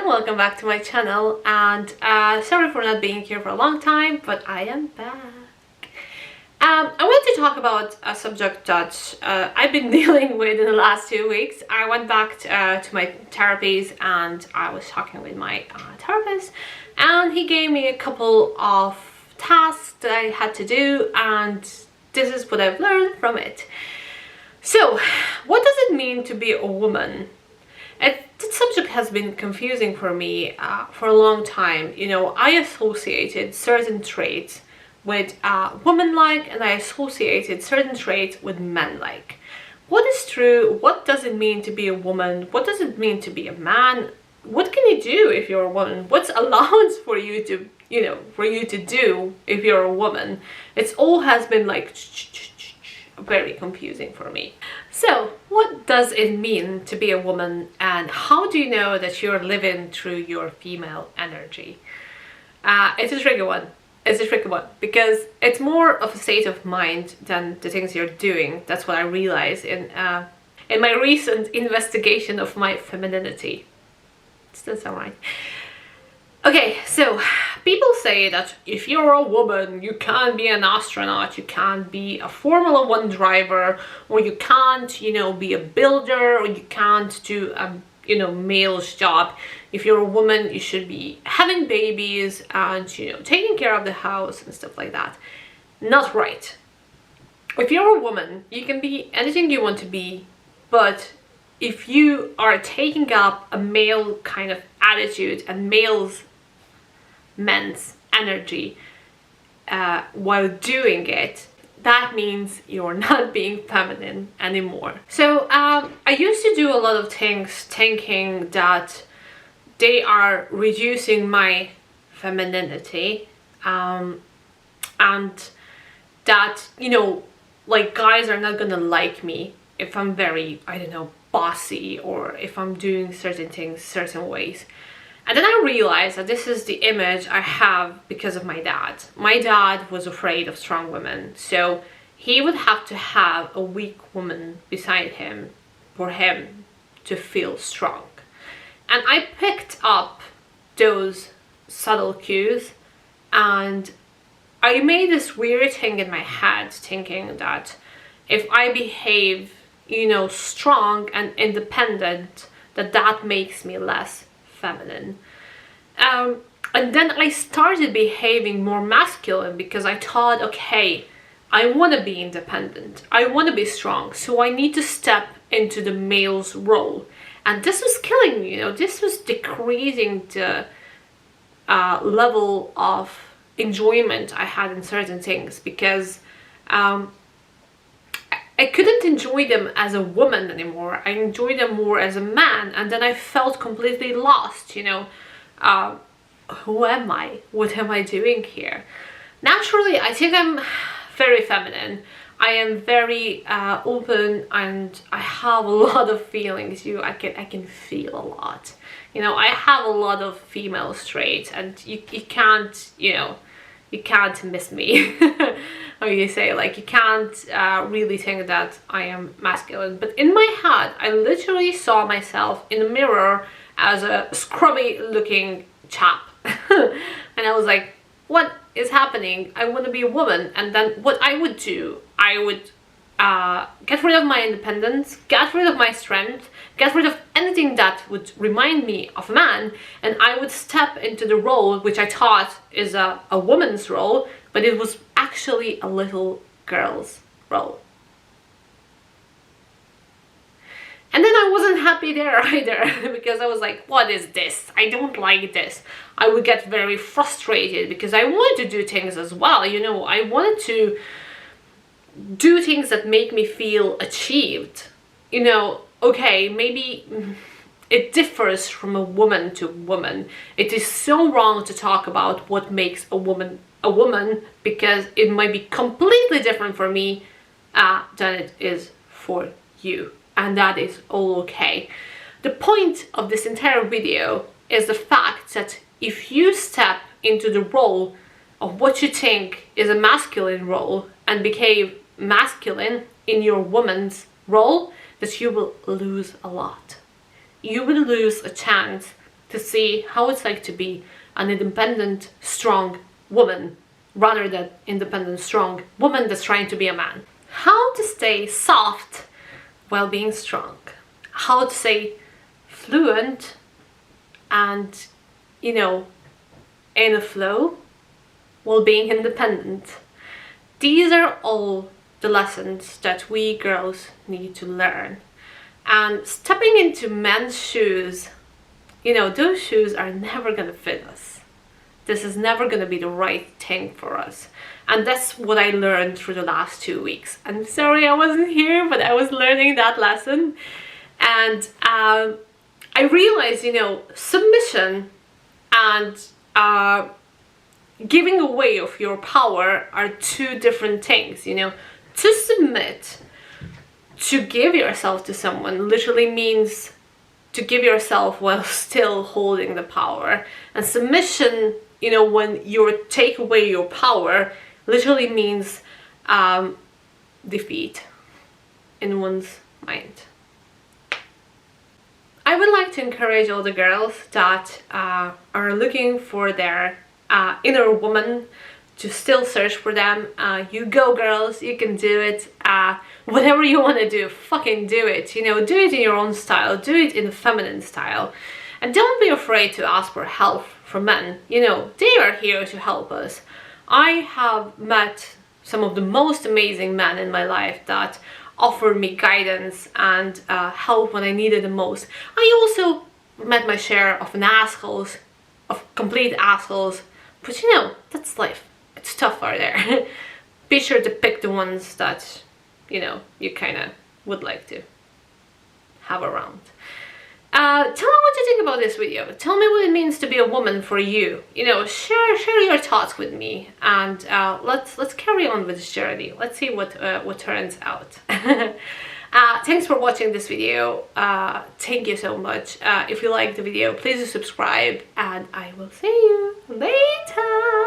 everyone, welcome back to my channel, and sorry for not being here for a long time, but I am back. I want to talk about a subject that I've been dealing with in the last 2 weeks. I went back to my therapies and I was talking with my therapist, and he gave me a couple of tasks that I had to do, and this is what I've learned from it. So, what does it mean to be a woman? This subject has been confusing for me for a long time. You know, I associated certain traits with woman-like, and I associated certain traits with men-like. What is true? What does it mean to be a woman? What does it mean to be a man? What can you do if you're a woman? What's allowance for you to, for you to do if you're a woman? It's all has been like very confusing for me. So, what does it mean to be a woman, and how do you know that you're living through your female energy? It's a tricky one. It's a tricky one because it's more of a state of mind than the things you're doing. That's what I realized in my recent investigation of my femininity. Does that sound right? Okay, so people say that if you're a woman, you can't be an astronaut, you can't be a Formula 1 driver, or you can't, be a builder, or you can't do a, male's job. If you're a woman, you should be having babies and, taking care of the house and stuff like that. Not right. If you're a woman, you can be anything you want to be, but if you are taking up a male kind of attitude and men's energy while doing it, that means you're not being feminine anymore. So I used to do a lot of things thinking that they are reducing my femininity, and that, like, guys are not gonna like me if I'm very, bossy, or if I'm doing certain things certain ways. And then I realized that this is the image I have because of my dad. My dad was afraid of strong women, so he would have to have a weak woman beside him for him to feel strong. And I picked up those subtle cues, and I made this weird thing in my head thinking that if I behave, strong and independent, that makes me less feminine. And then I started behaving more masculine because I thought, okay, I want to be independent, I want to be strong, so I need to step into the male's role. And this was killing me, this was decreasing the level of enjoyment I had in certain things, because I couldn't enjoy them as a woman anymore. I enjoyed them more as a man, and then I felt completely lost, who am I? What am I doing here? Naturally, I think I'm very feminine. I am very open, and I have a lot of feelings. I can feel a lot. I have a lot of female traits, and you can't, you can't miss me. How you say, like, you can't really think that I am masculine. But in my head, I literally saw myself in the mirror as a scrubby looking chap. And I was like, what is happening? I want to be a woman. And then what I would do, I would get rid of my independence, get rid of my strength, get rid of anything that would remind me of a man, and I would step into the role which I thought is a woman's role, but it was actually a little girl's role. And then I wasn't happy there either, because I was like, what is this? I don't like this. I would get very frustrated because I wanted to do things as well, I wanted to do things that make me feel achieved. Okay, maybe it differs from a woman to woman. It is so wrong to talk about what makes a woman, because it might be completely different for me than it is for you. And that is all okay. The point of this entire video is the fact that if you step into the role of what you think is a masculine role and behave masculine in your woman's role, that you will lose a lot. You will lose a chance to see how it's like to be an independent, strong woman rather than independent, strong woman that's trying to be a man. How to stay soft while being strong. How to stay fluent and, you know, in a flow while being independent. These are all the lessons that we girls need to learn. And stepping into men's shoes, you know, those shoes are never gonna fit us. This is never gonna be the right thing for us. And that's what I learned through the last 2 weeks. I'm sorry I wasn't here, but I was learning that lesson. And I realized, you know, submission and giving away of your power are two different things, you know. To submit, to give yourself to someone, literally means to give yourself while still holding the power. And submission, you know, when you take away your power, literally means defeat in one's mind. I would like to encourage all the girls that are looking for their inner woman to still search for them. You go, girls, you can do it. Whatever you want to do, fucking do it. You know, do it in your own style, do it in a feminine style. And don't be afraid to ask for help from men. You know, they are here to help us. I have met some of the most amazing men in my life that offered me guidance and help when I needed the most. I also met my share of assholes, of complete assholes, but you know, that's life. It's tough out there. Be sure to pick the ones that, you know, you kind of would like to have around. Tell me what you think about this video. Tell me what it means to be a woman for you. You know, share your thoughts with me, and let's carry on with this journey. Let's see what turns out. Thanks for watching this video. Thank you so much. If you liked the video, please do subscribe, and I will see you later.